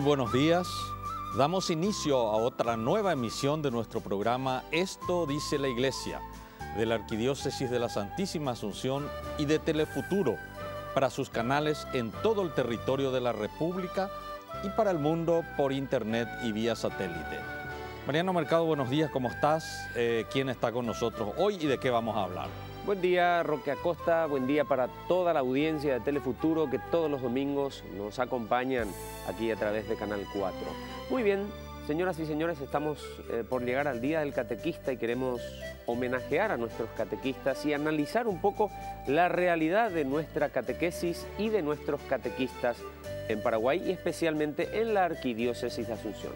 buenos días. Damos inicio a otra nueva emisión de nuestro programa Esto dice la Iglesia, de la Arquidiócesis de la Santísima Asunción y de Telefuturo, para sus canales en todo el territorio de la República y para el mundo por internet y vía satélite. Mariano Mercado, buenos días, ¿cómo estás? ¿Quién está con nosotros hoy y de qué vamos a hablar? Buen día, Roque Acosta, buen día para toda la audiencia de Telefuturo que todos los domingos nos acompañan aquí a través de Canal 4. Muy bien, señoras y señores, estamos por llegar al Día del Catequista y queremos homenajear a nuestros catequistas y analizar un poco la realidad de nuestra catequesis y de nuestros catequistas en Paraguay y especialmente en la Arquidiócesis de Asunción.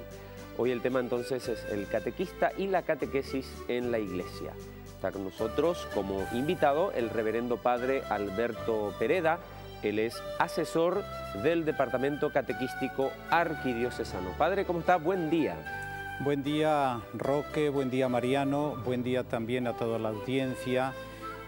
Hoy el tema entonces es el catequista y la catequesis en la Iglesia. Está con nosotros como invitado el reverendo padre Alberto Pereda. Él es asesor del Departamento Catequístico Arquidiocesano. Padre, ¿cómo está? Buen día. Buen día, Roque, buen día, Mariano, buen día también a toda la audiencia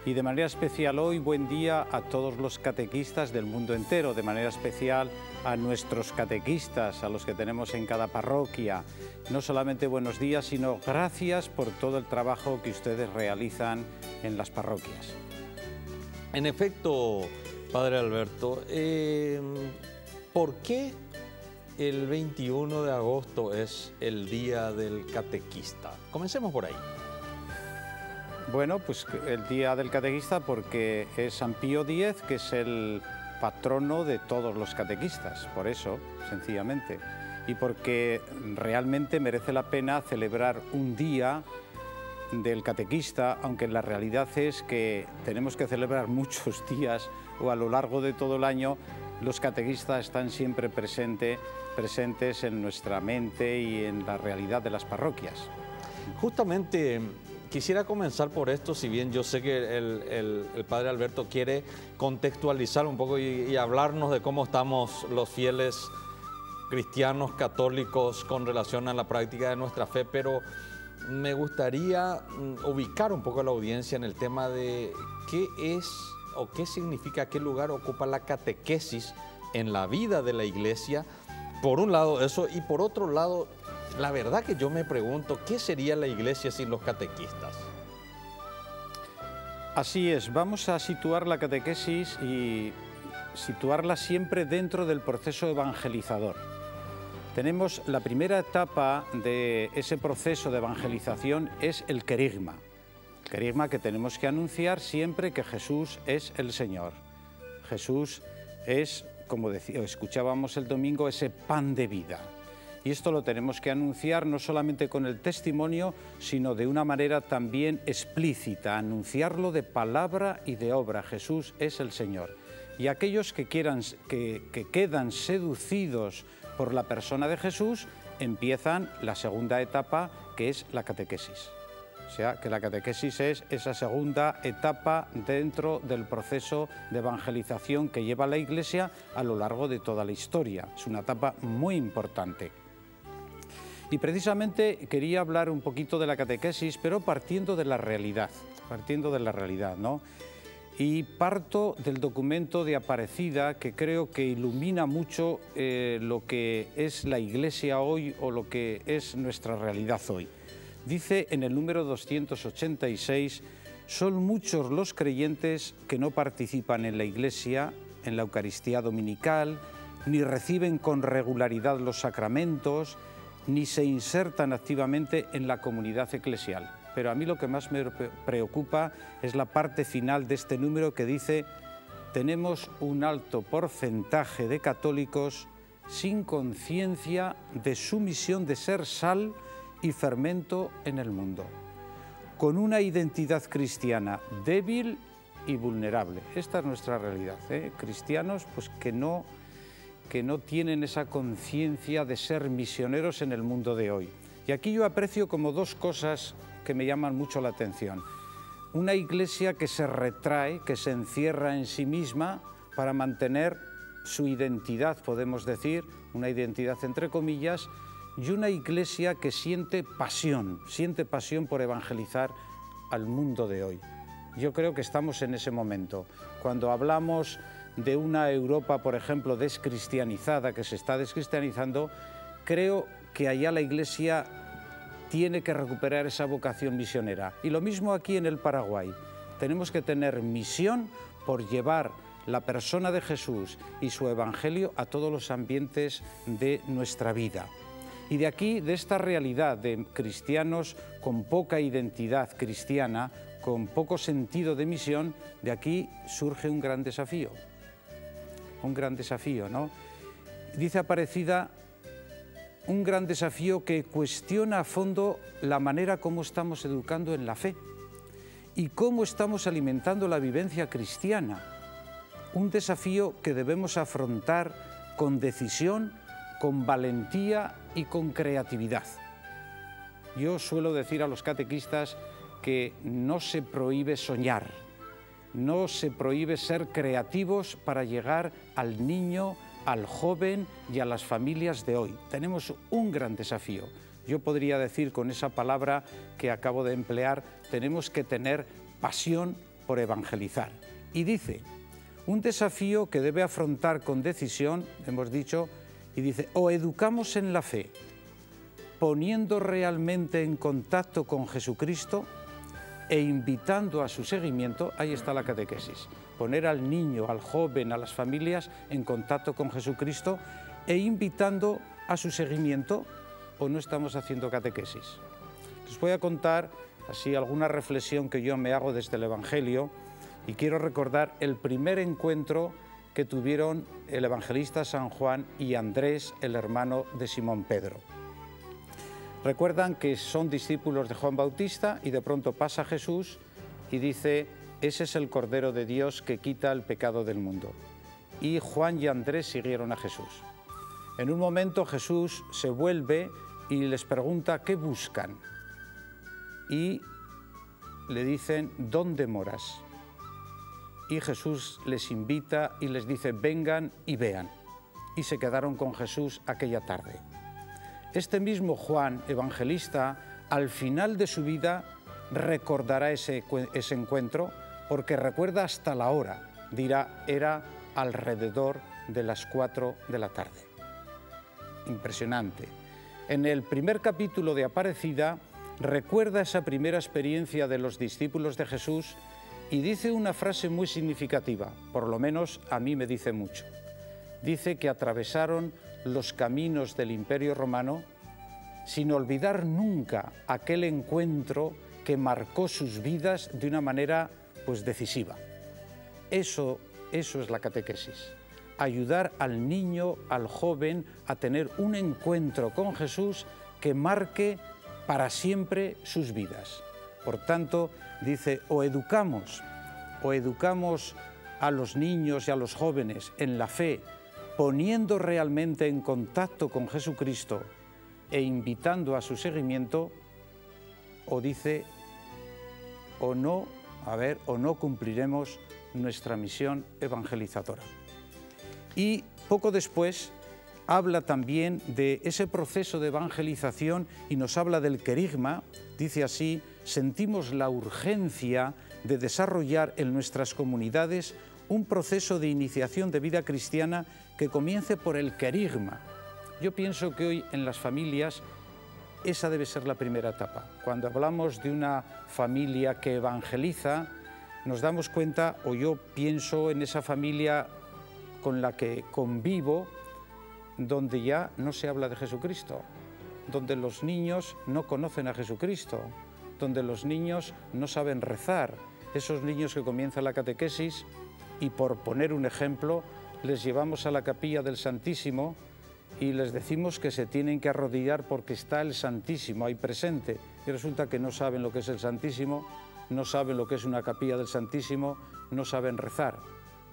y de manera especial hoy, buen día a todos los catequistas del mundo entero, de manera especial a nuestros catequistas, a los que tenemos en cada parroquia. No solamente buenos días, sino gracias por todo el trabajo que ustedes realizan en las parroquias. En efecto, Padre Alberto, ¿por qué el 21 de agosto es el Día del Catequista? Comencemos por ahí. Bueno, pues el Día del Catequista porque es San Pío X, que es el patrono de todos los catequistas, por eso, sencillamente. Y porque realmente merece la pena celebrar un día del catequista, aunque la realidad es que tenemos que celebrar muchos días o a lo largo de todo el año. Los catequistas están siempre presentes en nuestra mente y en la realidad de las parroquias. Justamente quisiera comenzar por esto, si bien yo sé que el Padre Alberto quiere contextualizar un poco y hablarnos de cómo estamos los fieles cristianos católicos con relación a la práctica de nuestra fe, pero me gustaría ubicar un poco a la audiencia en el tema de qué es o qué significa, qué lugar ocupa la catequesis en la vida de la Iglesia. Por un lado eso, y por otro lado, la verdad que yo me pregunto, ¿qué sería la Iglesia sin los catequistas? Así es, vamos a situar la catequesis y situarla siempre dentro del proceso evangelizador. Tenemos la primera etapa de ese proceso de evangelización es el querigma. Querigma que tenemos que anunciar siempre que Jesús es el Señor. Jesús es, como escuchábamos el domingo, ese pan de vida. Y esto lo tenemos que anunciar no solamente con el testimonio, sino de una manera también explícita, anunciarlo de palabra y de obra. Jesús es el Señor. Y aquellos que quedan seducidos por la persona de Jesús, empiezan la segunda etapa, que es la catequesis. O sea, que la catequesis es esa segunda etapa dentro del proceso de evangelización que lleva la Iglesia a lo largo de toda la historia. Es una etapa muy importante. Y precisamente quería hablar un poquito de la catequesis, pero partiendo de la realidad, ¿no? Y parto del documento de Aparecida, que creo que ilumina mucho lo que es la Iglesia hoy o lo que es nuestra realidad hoy. Dice en el número 286, son muchos los creyentes que no participan en la Iglesia, en la Eucaristía dominical, ni reciben con regularidad los sacramentos, ni se insertan activamente en la comunidad eclesial. Pero a mí lo que más me preocupa es la parte final de este número que dice: tenemos un alto porcentaje de católicos sin conciencia de su misión de ser sal y fermento en el mundo, con una identidad cristiana débil y vulnerable. Esta es nuestra realidad, cristianos pues que no tienen esa conciencia de ser misioneros en el mundo de hoy. Y aquí yo aprecio como dos cosas que me llaman mucho la atención. Una Iglesia que se retrae, que se encierra en sí misma para mantener su identidad, podemos decir, una identidad entre comillas, y una Iglesia que siente pasión por evangelizar al mundo de hoy. Yo creo que estamos en ese momento. Cuando hablamos de una Europa, por ejemplo, descristianizada, que se está descristianizando, creo que allá la Iglesia tiene que recuperar esa vocación misionera. Y lo mismo aquí en el Paraguay. Tenemos que tener misión por llevar la persona de Jesús y su evangelio a todos los ambientes de nuestra vida. Y de aquí, de esta realidad de cristianos con poca identidad cristiana, con poco sentido de misión, de aquí surge un gran desafío. Un gran desafío, ¿no? Dice Aparecida, un gran desafío que cuestiona a fondo la manera como estamos educando en la fe y cómo estamos alimentando la vivencia cristiana. Un desafío que debemos afrontar con decisión, con valentía y con creatividad. Yo suelo decir a los catequistas que no se prohíbe soñar, no se prohíbe ser creativos para llegar al niño, al joven y a las familias de hoy. Tenemos un gran desafío. Yo podría decir con esa palabra que acabo de emplear, tenemos que tener pasión por evangelizar. Y dice, un desafío que debe afrontar con decisión, hemos dicho, y dice, o educamos en la fe, poniendo realmente en contacto con Jesucristo e invitando a su seguimiento, ahí está la catequesis, poner al niño, al joven, a las familias en contacto con Jesucristo e invitando a su seguimiento, o no estamos haciendo catequesis. Les voy a contar así alguna reflexión que yo me hago desde el Evangelio y quiero recordar el primer encuentro que tuvieron el evangelista San Juan y Andrés, el hermano de Simón Pedro. Recuerdan que son discípulos de Juan Bautista y de pronto pasa Jesús y dice, ese es el Cordero de Dios que quita el pecado del mundo. Y Juan y Andrés siguieron a Jesús. En un momento Jesús se vuelve y les pregunta qué buscan. Y le dicen, ¿dónde moras? Y Jesús les invita y les dice, vengan y vean. Y se quedaron con Jesús aquella tarde. Este mismo Juan, evangelista, al final de su vida recordará ese encuentro porque recuerda hasta la hora. Dirá, era alrededor de las 4 de la tarde. Impresionante. En el primer capítulo de Aparecida recuerda esa primera experiencia de los discípulos de Jesús y dice una frase muy significativa, por lo menos a mí me dice mucho. Dice que atravesaron los caminos del Imperio Romano sin olvidar nunca aquel encuentro que marcó sus vidas de una manera pues decisiva. Eso es la catequesis. Ayudar al niño, al joven, a tener un encuentro con Jesús que marque para siempre sus vidas. Por tanto, dice, o educamos a los niños y a los jóvenes en la fe, poniendo realmente en contacto con Jesucristo e invitando a su seguimiento, o dice, o no cumpliremos nuestra misión evangelizadora. Y poco después habla también de ese proceso de evangelización y nos habla del querigma. Dice así, sentimos la urgencia de desarrollar en nuestras comunidades un proceso de iniciación de vida cristiana que comience por el querigma. Yo pienso que hoy en las familias esa debe ser la primera etapa. Cuando hablamos de una familia que evangeliza, nos damos cuenta, o yo pienso en esa familia con la que convivo, donde ya no se habla de Jesucristo, donde los niños no conocen a Jesucristo, donde los niños no saben rezar, esos niños que comienzan la catequesis y, por poner un ejemplo, les llevamos a la capilla del Santísimo y les decimos que se tienen que arrodillar porque está el Santísimo ahí presente, y resulta que no saben lo que es el Santísimo, no saben lo que es una capilla del Santísimo, no saben rezar.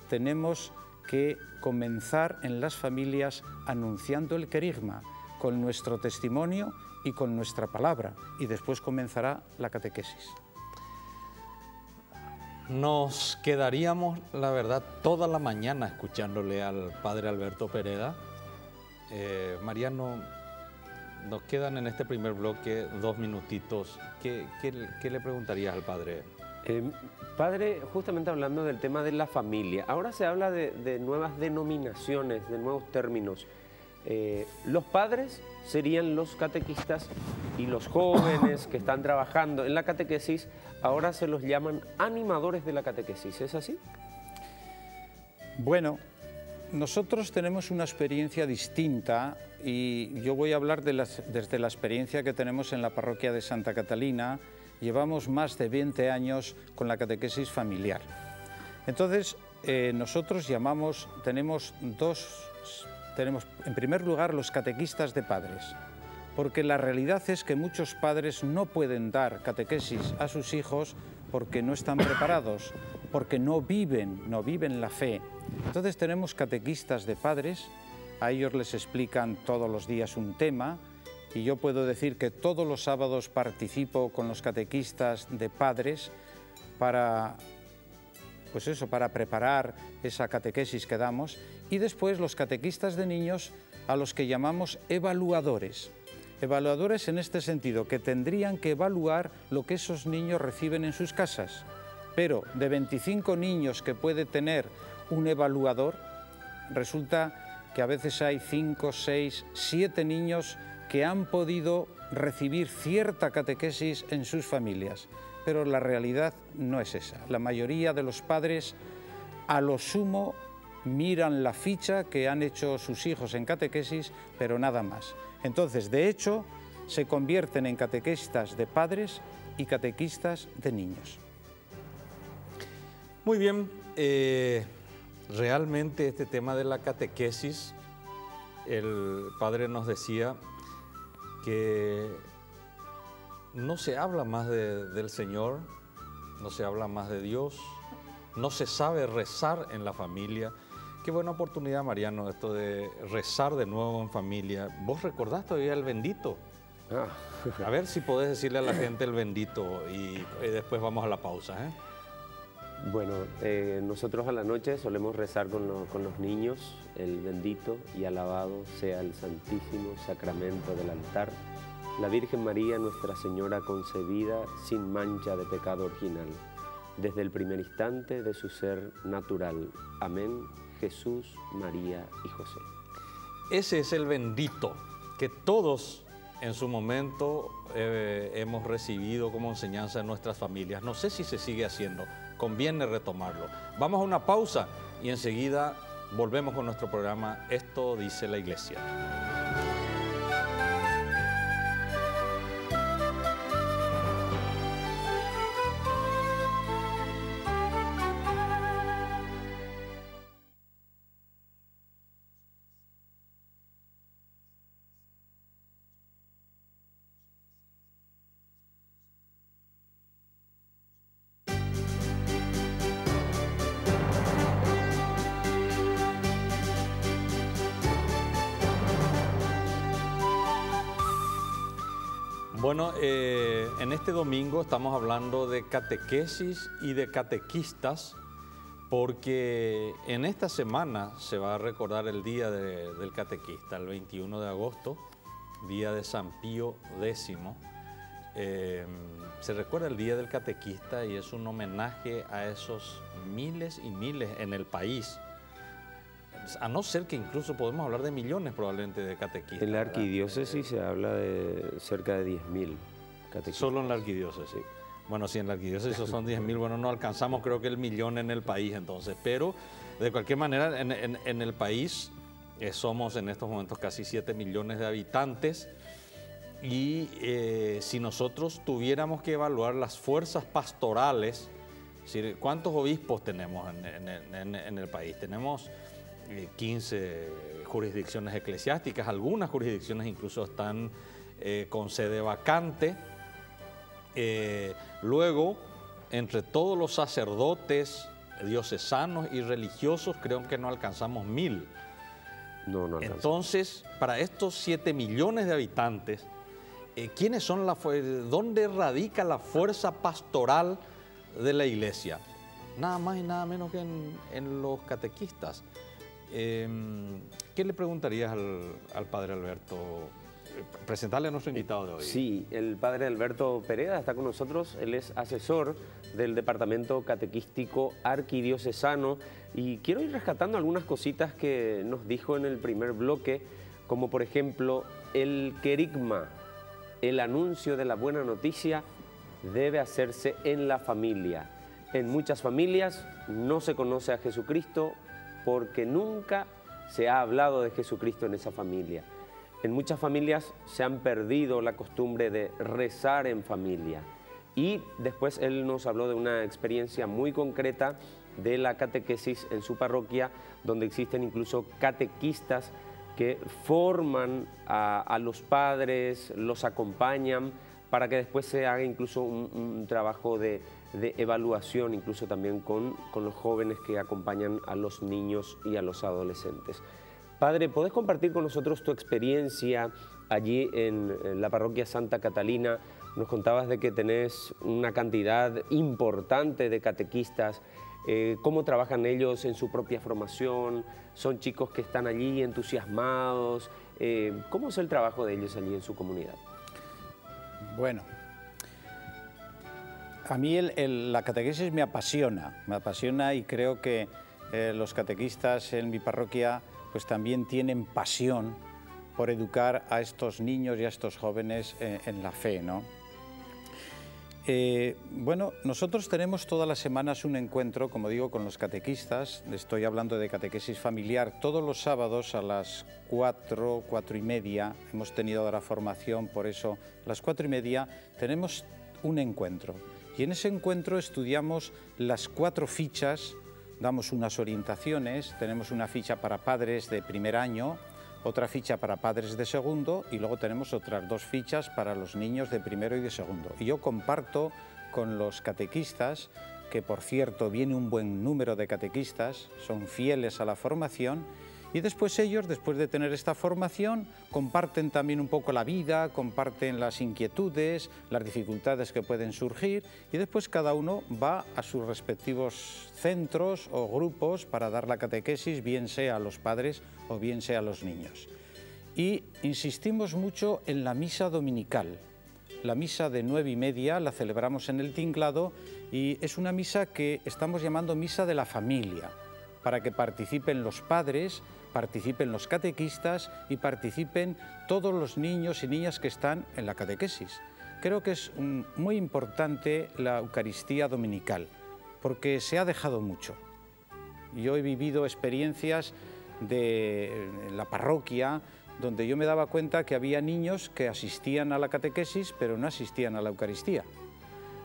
Tenemos que comenzar en las familias anunciando el querigma con nuestro testimonio y con nuestra palabra, y después comenzará la catequesis. Nos quedaríamos, la verdad, toda la mañana escuchándole al padre Alberto Pereda. Mariano, nos quedan en este primer bloque 2 minutitos. ¿Qué le preguntarías al padre? Padre, justamente hablando del tema de la familia, ahora se habla de nuevas denominaciones, de nuevos términos. Los padres serían los catequistas y los jóvenes que están trabajando en la catequesis ahora se los llaman animadores de la catequesis, ¿es así? Bueno, nosotros tenemos una experiencia distinta y yo voy a hablar desde la experiencia que tenemos en la parroquia de Santa Catalina. Llevamos más de 20 años con la catequesis familiar. Entonces, nosotros tenemos en primer lugar los catequistas de padres, porque la realidad es que muchos padres no pueden dar catequesis a sus hijos porque no están preparados, porque no viven la fe. Entonces tenemos catequistas de padres, a ellos les explican todos los días un tema, y yo puedo decir que todos los sábados participo con los catequistas de padres para preparar esa catequesis que damos, y después los catequistas de niños, a los que llamamos evaluadores. Evaluadores en este sentido, que tendrían que evaluar lo que esos niños reciben en sus casas. Pero de 25 niños que puede tener un evaluador, resulta que a veces hay 5, 6, 7 niños que han podido recibir cierta catequesis en sus familias. Pero la realidad no es esa. La mayoría de los padres, a lo sumo, miran la ficha que han hecho sus hijos en catequesis, pero nada más. Entonces, de hecho, se convierten en catequistas de padres y catequistas de niños. Muy bien, realmente este tema de la catequesis, el padre nos decía que no se habla más del Señor, no se habla más de Dios, no se sabe rezar en la familia. Qué buena oportunidad, Mariano, esto de rezar de nuevo en familia. ¿Vos recordás todavía el bendito? A ver si podés decirle a la gente el bendito y después vamos a la pausa, ¿eh? Bueno, nosotros a la noche solemos rezar con los niños el bendito y alabado sea el santísimo sacramento del altar, la Virgen María, Nuestra Señora concebida sin mancha de pecado original, desde el primer instante de su ser natural. Amén, Jesús, María y José. Ese es el bendito que todos en su momento hemos recibido como enseñanza en nuestras familias. No sé si se sigue haciendo, conviene retomarlo. Vamos a una pausa y enseguida volvemos con nuestro programa Esto dice la Iglesia. Bueno, en este domingo estamos hablando de catequesis y de catequistas, porque en esta semana se va a recordar el Día del Catequista, el 21 de agosto, Día de San Pío X. Se recuerda el Día del Catequista y es un homenaje a esos miles y miles en el país. A no ser que incluso podemos hablar de millones probablemente de catequistas. En la arquidiócesis se habla de cerca de 10.000 catequistas. Solo en la arquidiócesis. Bueno, si en la arquidiócesis son 10.000, bueno, no alcanzamos creo que el millón en el país entonces. Pero de cualquier manera en el país somos en estos momentos casi 7 millones de habitantes. Y si nosotros tuviéramos que evaluar las fuerzas pastorales, ¿cuántos obispos tenemos en el país? Tenemos 15 jurisdicciones eclesiásticas, algunas jurisdicciones incluso están con sede vacante. Luego, entre todos los sacerdotes diocesanos y religiosos, creo que no alcanzamos 1.000. No alcanzamos. Entonces, para estos 7 millones de habitantes, ¿quiénes son dónde radica la fuerza pastoral de la Iglesia? Nada más y nada menos que en los catequistas. ¿Qué le preguntarías al padre Alberto? Presentarle a nuestro invitado de hoy. Sí, el padre Alberto Pereda está con nosotros. Él es asesor del Departamento Catequístico Arquidiocesano y quiero ir rescatando algunas cositas que nos dijo en el primer bloque como por ejemplo el querigma, el anuncio de la buena noticia, debe hacerse en la familia. En muchas familias no se conoce a Jesucristo porque nunca se ha hablado de Jesucristo en esa familia. En muchas familias se han perdido la costumbre de rezar en familia. Y después él nos habló de una experiencia muy concreta de la catequesis en su parroquia, donde existen incluso catequistas que forman a los padres, los acompañan, para que después se haga incluso un trabajo de evaluación, incluso también con los jóvenes que acompañan a los niños y a los adolescentes. Padre, ¿podés compartir con nosotros tu experiencia allí en la parroquia Santa Catalina? Nos contabas de que tenés una cantidad importante de catequistas. ¿Cómo trabajan ellos en su propia formación? ¿Son chicos que están allí entusiasmados? ¿Cómo es el trabajo de ellos allí en su comunidad? Bueno, a mí la catequesis me apasiona y creo que los catequistas en mi parroquia pues también tienen pasión por educar a estos niños y a estos jóvenes en la fe, ¿no? Bueno, nosotros tenemos todas las semanas un encuentro, como digo, con los catequistas. Estoy hablando de catequesis familiar. Todos los sábados a las 4, 4 y media, hemos tenido ahora formación, por eso a las 4 y media tenemos un encuentro. Y en ese encuentro estudiamos las 4 fichas, damos unas orientaciones, tenemos una ficha para padres de primer año, otra ficha para padres de segundo y luego tenemos otras 2 fichas para los niños de primero y de segundo. Y yo comparto con los catequistas, que por cierto viene un buen número de catequistas, son fieles a la formación, y después ellos, después de tener esta formación, comparten también un poco la vida, comparten las inquietudes, las dificultades que pueden surgir, y después cada uno va a sus respectivos centros o grupos para dar la catequesis, bien sea a los padres o bien sea a los niños. Y insistimos mucho en la misa dominical. La misa de 9 y media la celebramos en el tinglado y es una misa que estamos llamando misa de la familia, para que participen los padres, participen los catequistas y participen todos los niños y niñas que están en la catequesis. Creo que es muy importante la Eucaristía dominical, porque se ha dejado mucho. Yo he vivido experiencias de la parroquia donde yo me daba cuenta que había niños que asistían a la catequesis pero no asistían a la Eucaristía.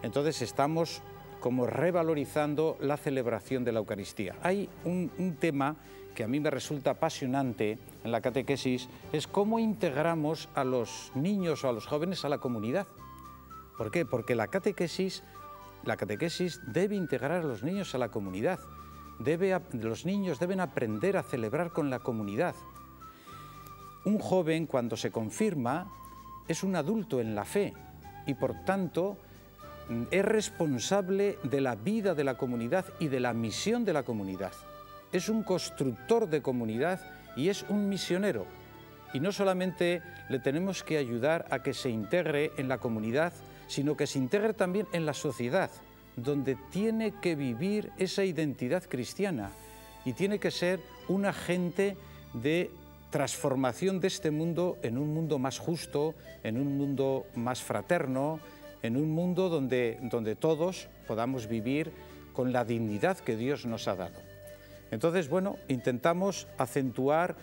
Entonces estamos como revalorizando la celebración de la Eucaristía. Hay un tema que a mí me resulta apasionante en la catequesis, es cómo integramos a los niños o a los jóvenes a la comunidad. ¿Por qué? Porque la catequesis debe integrar a los niños a la comunidad. Los niños deben aprender a celebrar con la comunidad. Un joven, cuando se confirma, es un adulto en la fe y, por tanto, es responsable de la vida de la comunidad y de la misión de la comunidad. Es un constructor de comunidad y es un misionero. Y no solamente le tenemos que ayudar a que se integre en la comunidad, sino que se integre también en la sociedad, donde tiene que vivir esa identidad cristiana y tiene que ser un agente de transformación de este mundo en un mundo más justo, en un mundo más fraterno, en un mundo donde todos podamos vivir con la dignidad que Dios nos ha dado. Entonces, bueno, intentamos acentuar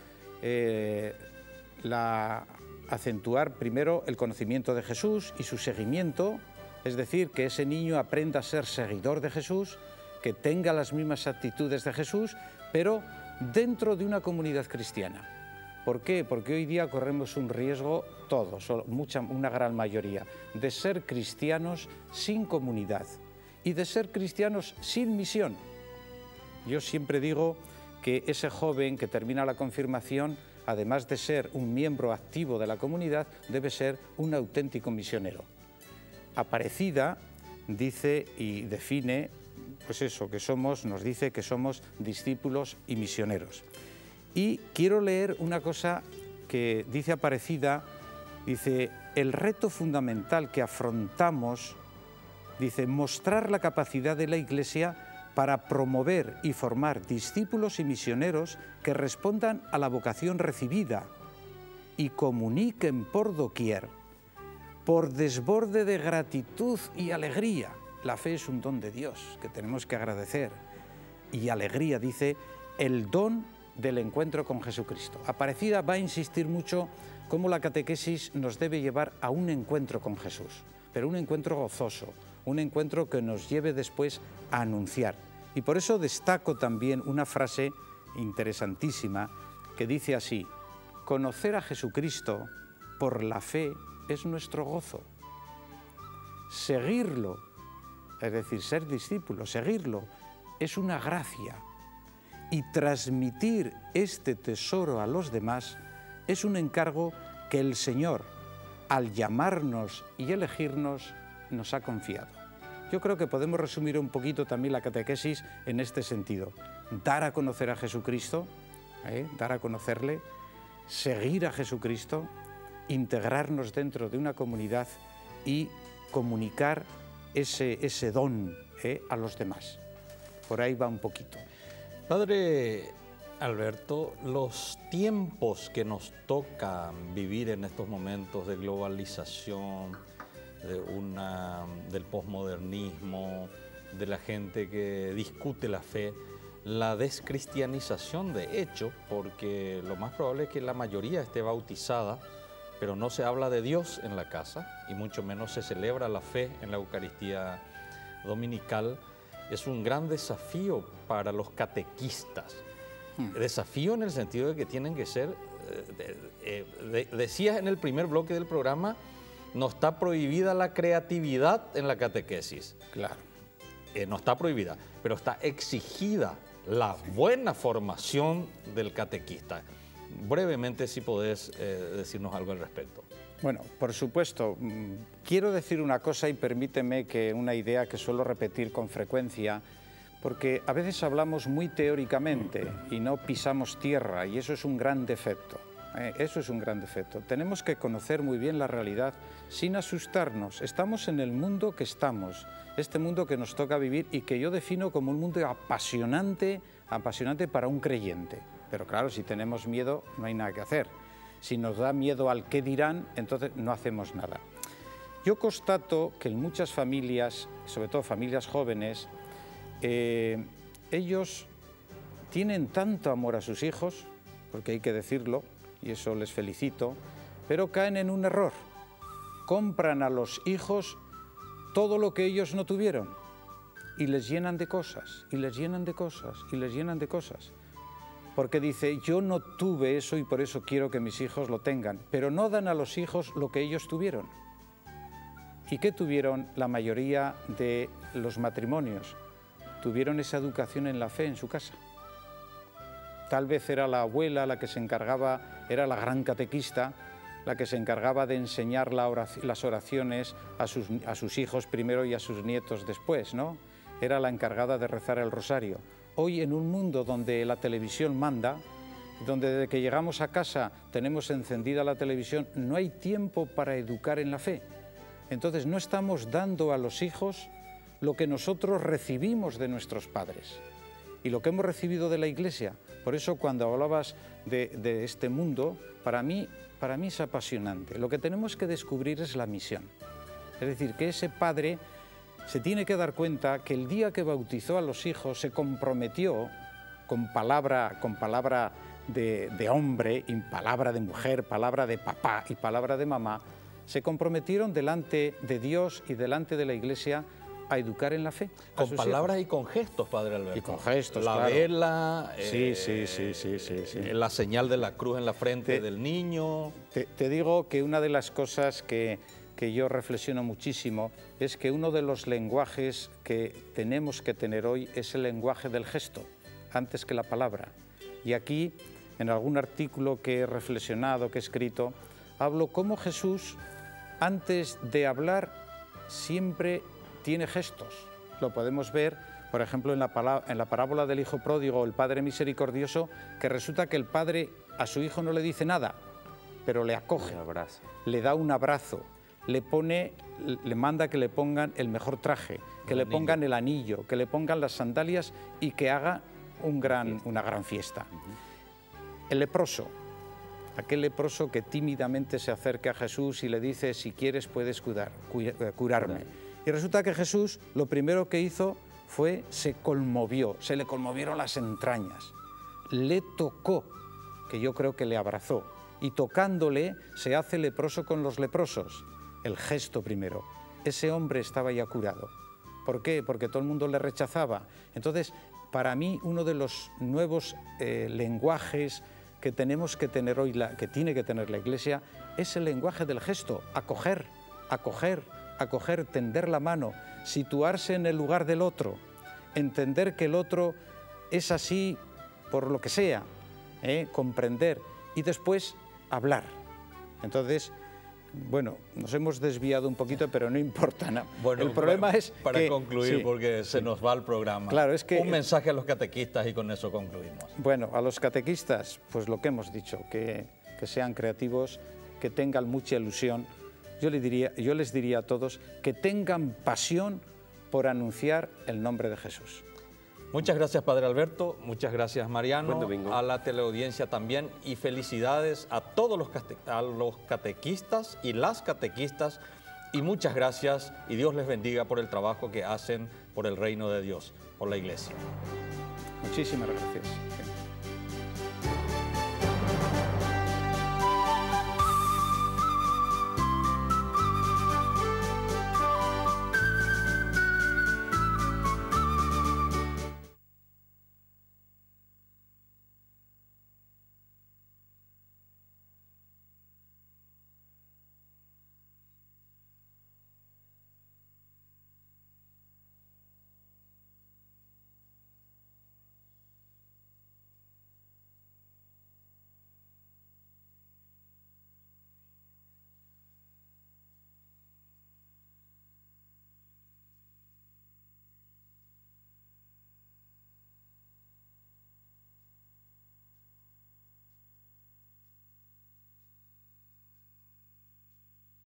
primero el conocimiento de Jesús y su seguimiento, es decir, que ese niño aprenda a ser seguidor de Jesús, que tenga las mismas actitudes de Jesús, pero dentro de una comunidad cristiana. ¿Por qué? Porque hoy día corremos un riesgo todos, una gran mayoría, de ser cristianos sin comunidad y de ser cristianos sin misión. Yo siempre digo que ese joven que termina la confirmación, además de ser un miembro activo de la comunidad, debe ser un auténtico misionero. Aparecida dice y define, pues eso, nos dice que somos discípulos y misioneros. Y quiero leer una cosa que dice Aparecida, dice, el reto fundamental que afrontamos, dice, mostrar la capacidad de la Iglesia para promover y formar discípulos y misioneros que respondan a la vocación recibida y comuniquen por doquier, por desborde de gratitud y alegría. La fe es un don de Dios que tenemos que agradecer. Y alegría, dice, el don del encuentro con Jesucristo. Aparecida va a insistir mucho cómo la catequesis nos debe llevar a un encuentro con Jesús, pero un encuentro gozoso, un encuentro que nos lleve después a anunciar. Y por eso destaco también una frase interesantísima que dice así: conocer a Jesucristo por la fe es nuestro gozo. Seguirlo, es decir, ser discípulo, seguirlo, es una gracia. Y transmitir este tesoro a los demás es un encargo que el Señor, al llamarnos y elegirnos, nos ha confiado. Yo creo que podemos resumir un poquito también la catequesis en este sentido: dar a conocer a Jesucristo, dar a conocerle, seguir a Jesucristo, integrarnos dentro de una comunidad y comunicar ese don a los demás. Por ahí va un poquito. Padre Alberto, los tiempos que nos toca vivir en estos momentos de globalización, del posmodernismo, de la gente que discute la fe, la descristianización de hecho, porque lo más probable es que la mayoría esté bautizada, pero no se habla de Dios en la casa y mucho menos se celebra la fe en la Eucaristía dominical. Es un gran desafío para los catequistas. Desafío en el sentido de que tienen que ser, decías en el primer bloque del programa, no está prohibida la creatividad en la catequesis. Claro. No está prohibida, pero está exigida la buena formación del catequista. Brevemente, si podés decirnos algo al respecto. Bueno, por supuesto, quiero decir una cosa y permíteme que una idea que suelo repetir con frecuencia, porque a veces hablamos muy teóricamente y no pisamos tierra, y eso es un gran defecto. Eso es un gran defecto. Tenemos que conocer muy bien la realidad sin asustarnos. Estamos en el mundo que estamos, este mundo que nos toca vivir y que yo defino como un mundo apasionante para un creyente. Pero claro, si tenemos miedo no hay nada que hacer. Si nos da miedo al qué dirán, entonces no hacemos nada. Yo constato que en muchas familias, sobre todo familias jóvenes, ellos tienen tanto amor a sus hijos, porque hay que decirlo, y eso les felicito, pero caen en un error. Compran a los hijos todo lo que ellos no tuvieron y les llenan de cosas, y les llenan de cosas, y les llenan de cosas. Porque dice, yo no tuve eso y por eso quiero que mis hijos lo tengan, pero no dan a los hijos lo que ellos tuvieron. ¿Y qué tuvieron la mayoría de los matrimonios? Tuvieron esa educación en la fe en su casa. Tal vez era la abuela la que se encargaba, era la gran catequista, la que se encargaba de enseñar las oraciones a sus hijos primero y a sus nietos después, ¿no? Era la encargada de rezar el rosario. Hoy, en un mundo donde la televisión manda, donde desde que llegamos a casa tenemos encendida la televisión, no hay tiempo para educar en la fe. Entonces no estamos dando a los hijos lo que nosotros recibimos de nuestros padres y lo que hemos recibido de la Iglesia. Por eso cuando hablabas de este mundo, para mí es apasionante. Lo que tenemos que descubrir es la misión. Es decir, que ese padre se tiene que dar cuenta que el día que bautizó a los hijos se comprometió con palabra de hombre, y palabra de mujer, palabra de papá y palabra de mamá, se comprometieron delante de Dios y delante de la Iglesia a educar en la fe. Con palabras y con gestos, Padre Alberto. Y con gestos, la claro. Vela, Sí. la señal de la cruz en la frente del niño. Te digo que una de las cosas que yo reflexiono muchísimo es que uno de los lenguajes que tenemos que tener hoy es el lenguaje del gesto, antes que la palabra. Y aquí, en algún artículo que he reflexionado, que he escrito, hablo cómo Jesús, antes de hablar, siempre tiene gestos. Lo podemos ver, por ejemplo, en la parábola del hijo pródigo, el padre misericordioso, que resulta que el padre a su hijo no le dice nada, pero le acoge, le da un abrazo, le manda que le pongan el mejor traje, que le pongan el anillo, que le pongan las sandalias y que haga una gran fiesta. El leproso, aquel leproso que tímidamente se acerca a Jesús y le dice, si quieres puedes curarme. Y resulta que Jesús lo primero que hizo fue, se conmovió, se le conmovieron las entrañas, le tocó, que yo creo que le abrazó, y tocándole se hace leproso con los leprosos, el gesto primero. Ese hombre estaba ya curado. ¿Por qué? Porque todo el mundo le rechazaba. Entonces, para mí, uno de los nuevos lenguajes que tenemos que tener hoy, que tiene que tener la Iglesia, es el lenguaje del gesto, acoger, acoger, acoger, tender la mano, situarse en el lugar del otro, entender que el otro es así por lo que sea, comprender y después hablar. Entonces, bueno, nos hemos desviado un poquito, pero no importa nada. Bueno, el problema es para que, concluir, sí, porque se nos va el programa. Claro, es que un mensaje a los catequistas y con eso concluimos. Bueno, a los catequistas, pues lo que hemos dicho, que sean creativos, que tengan mucha ilusión. Yo les diría a todos que tengan pasión por anunciar el nombre de Jesús. Muchas gracias, Padre Alberto, muchas gracias, Mariano, Buen domingo. a la teleaudiencia también, y felicidades a todos los catequistas y las catequistas, y muchas gracias, y Dios les bendiga por el trabajo que hacen por el reino de Dios, por la Iglesia. Muchísimas gracias.